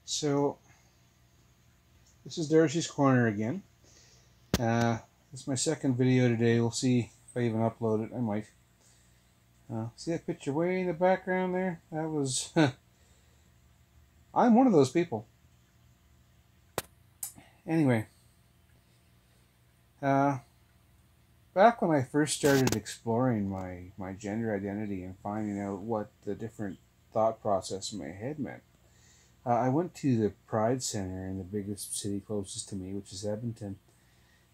So, this is Darcy's Corner again. This is my second video today. We'll see if I even upload it. I might. See that picture way in the background there? That was... I'm one of those people. Anyway, uh, back when I first started exploring my gender identity and finding out what the different thought process in my head meant, I went to the Pride Center in the biggest city closest to me, which is Edmonton,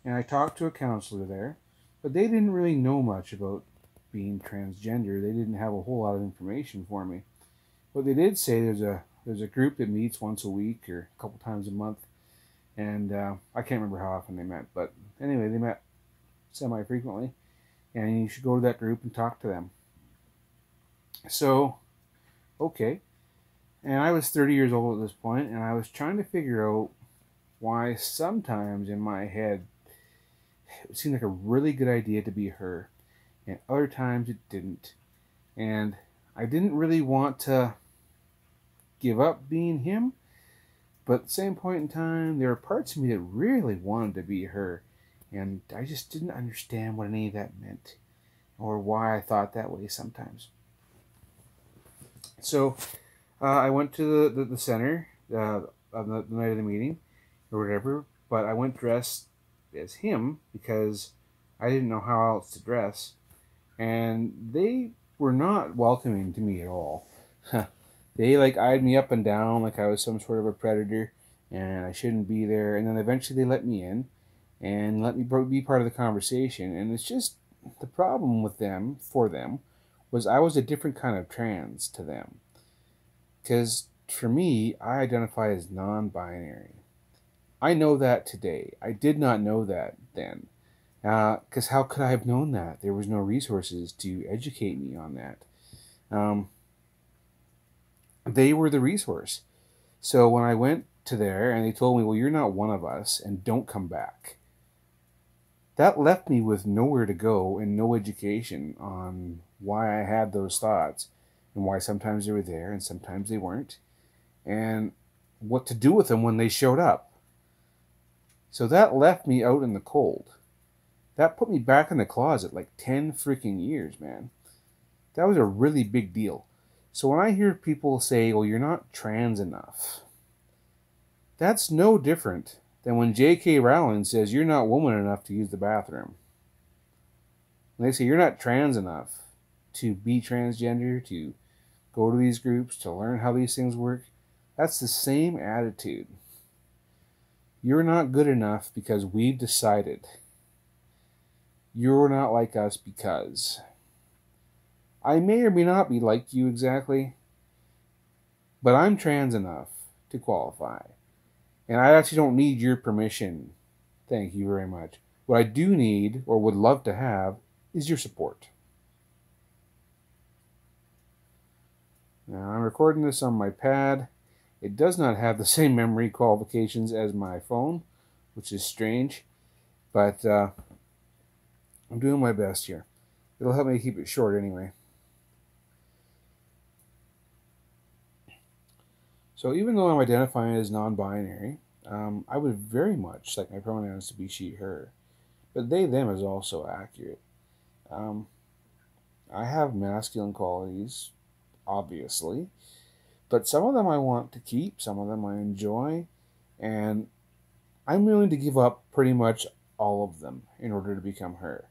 and I talked to a counselor there, but they didn't really know much about being transgender. They didn't have a whole lot of information for me. But they did say there's a group that meets once a week or a couple times a month, and I can't remember how often they met, but anyway, they met semi frequently, and you should go to that group and talk to them. So, okay, and I was 30 years old at this point, and I was trying to figure out why sometimes in my head it seemed like a really good idea to be her, and other times it didn't. And I didn't really want to give up being him, but at the same point in time, there were parts of me that really wanted to be her, and I just didn't understand what any of that meant, or why I thought that way sometimes. So I went to the center on the night of the meeting, or whatever, but I went dressed as him because I didn't know how else to dress, and they were not welcoming to me at all. They eyed me up and down like I was some sort of a predator and I shouldn't be there. And then eventually they let me in and let me be part of the conversation. And it's just the problem with them, for them, was I was a different kind of trans to them. Because for me, I identify as non binary. I know that today. I did not know that then. Because how could I have known that? There was no resources to educate me on that. They were the resource. So when I went to there and they told me, well, you're not one of us and don't come back, that left me with nowhere to go and no education on why I had those thoughts and why sometimes they were there and sometimes they weren't, and what to do with them when they showed up. So that left me out in the cold. That put me back in the closet like 10 freaking years, man. That was a really big deal. So when I hear people say, well, you're not trans enough, that's no different than when J.K. Rowling says you're not woman enough to use the bathroom. When they say you're not trans enough to be transgender, to go to these groups, to learn how these things work, that's the same attitude. You're not good enough because we've decided. You're not like us because. I may or may not be like you exactly, but I'm trans enough to qualify. And I actually don't need your permission. Thank you very much. What I do need, or would love to have, is your support. Now, I'm recording this on my pad. It does not have the same memory qualifications as my phone, which is strange, but I'm doing my best here. It'll help me keep it short anyway. So even though I'm identifying as non-binary, I would very much like my pronouns to be she, her. But they, them is also accurate. Um, I have masculine qualities, obviously, but some of them I want to keep, some of them I enjoy, and I'm willing to give up pretty much all of them in order to become her.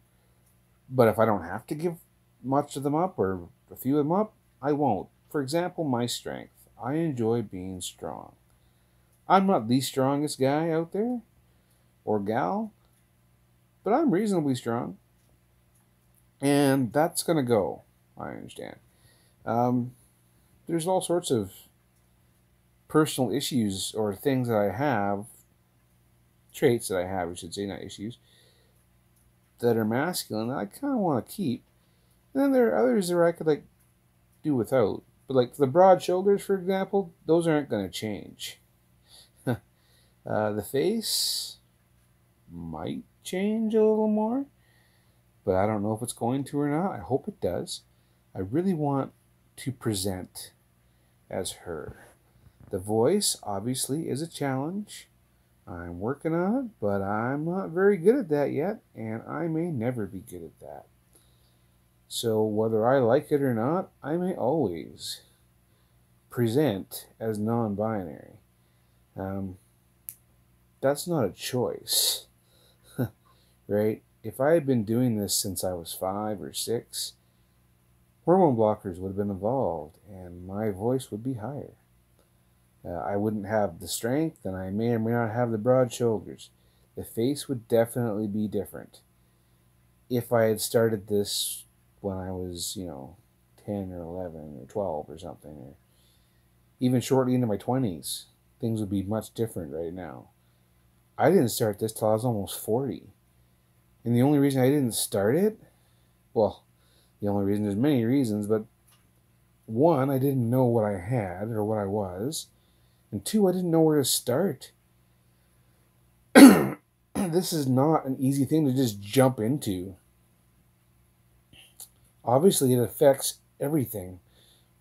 But if I don't have to give much of them up or a few of them up, I won't. For example, my strength. I enjoy being strong. I'm not the strongest guy out there, or gal, but I'm reasonably strong. And that's going to go, I understand. Um, there's all sorts of personal issues or things that I have, traits that I have, I should say, not issues, that are masculine that I kind of want to keep. And then there are others that I could do without. But the broad shoulders, for example, those aren't going to change. The face might change a little more, but I don't know if it's going to or not. I hope it does. I really want to present as her. The voice obviously is a challenge. I'm working on it, but I'm not very good at that yet, and I may never be good at that. So whether I like it or not, I may always present as non-binary. Um, that's not a choice, right? If I had been doing this since I was 5 or 6, hormone blockers would have been involved, and my voice would be higher. I wouldn't have the strength, and I may or may not have the broad shoulders. The face would definitely be different. If I had started this when I was, 10 or 11 or 12 or something, or even shortly into my 20s, things would be much different right now. I didn't start this till I was almost 40. And the only reason I didn't start it, well, the only reason, there's many reasons, but one, I didn't know what I had or what I was. And two, I didn't know where to start. This is not an easy thing to just jump into. Obviously, it affects everything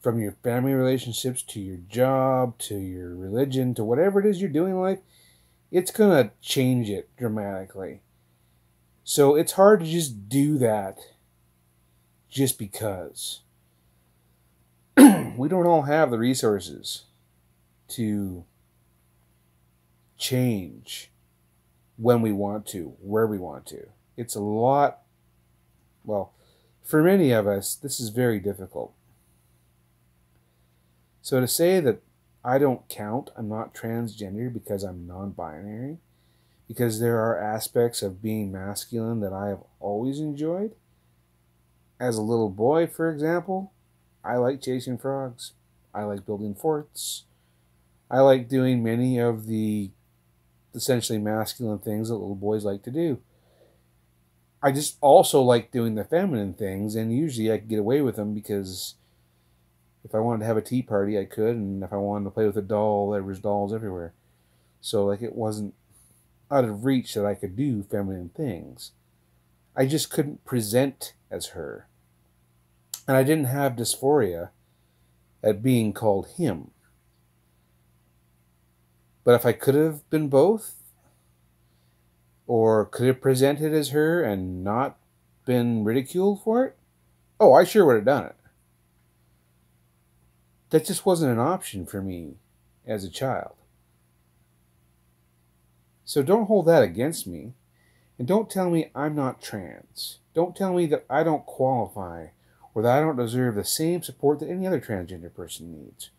from your family relationships to your job to your religion to whatever it is you're doing in life. It's going to change it dramatically. So it's hard to just do that just because. We don't all have the resources to change when we want to, where we want to. It's a lot, well, for many of us, this is very difficult. So to say that I don't count, I'm not transgender because I'm non-binary, because there are aspects of being masculine that I have always enjoyed. As a little boy, for example, I like chasing frogs. I like building forts. I like doing many of the essentially masculine things that little boys like to do. I just also like doing the feminine things, and usually I could get away with them because if I wanted to have a tea party, I could, and if I wanted to play with a doll, there was dolls everywhere. So, like, it wasn't out of reach that I could do feminine things. I just couldn't present as her. And I didn't have dysphoria at being called him. But if I could have been both, or could have presented as her and not been ridiculed for it, oh, I sure would have done it. That just wasn't an option for me as a child. So don't hold that against me. And don't tell me I'm not trans. Don't tell me that I don't qualify or that I don't deserve the same support that any other transgender person needs.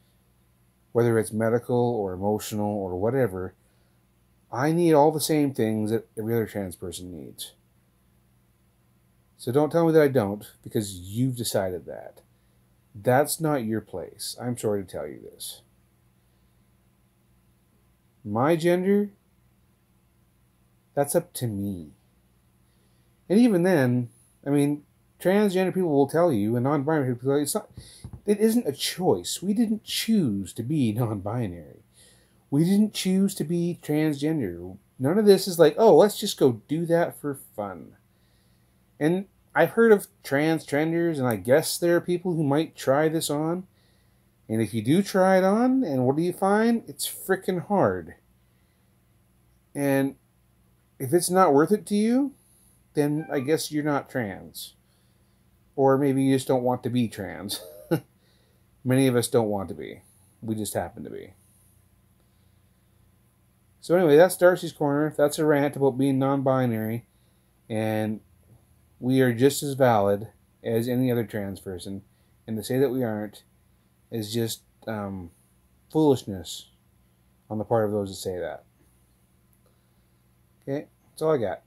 Whether it's medical or emotional or whatever, I need all the same things that every other trans person needs. So don't tell me that I don't, because you've decided that. That's not your place. I'm sorry to tell you this. My gender, that's up to me. And even then, I mean, transgender people will tell you, and non-binary people will tell you, it isn't a choice. We didn't choose to be non-binary. We didn't choose to be transgender. None of this is like, oh, let's just go do that for fun. And I've heard of transgenders, and I guess there are people who might try this on. And if you do try it on, and what do you find? It's frickin' hard. And if it's not worth it to you, then I guess you're not trans. Or maybe you just don't want to be trans. Many of us don't want to be. We just happen to be. So anyway, that's Darcy's Corner. That's a rant about being non-binary. And we are just as valid as any other trans person. And to say that we aren't is just foolishness on the part of those that say that. Okay, that's all I got.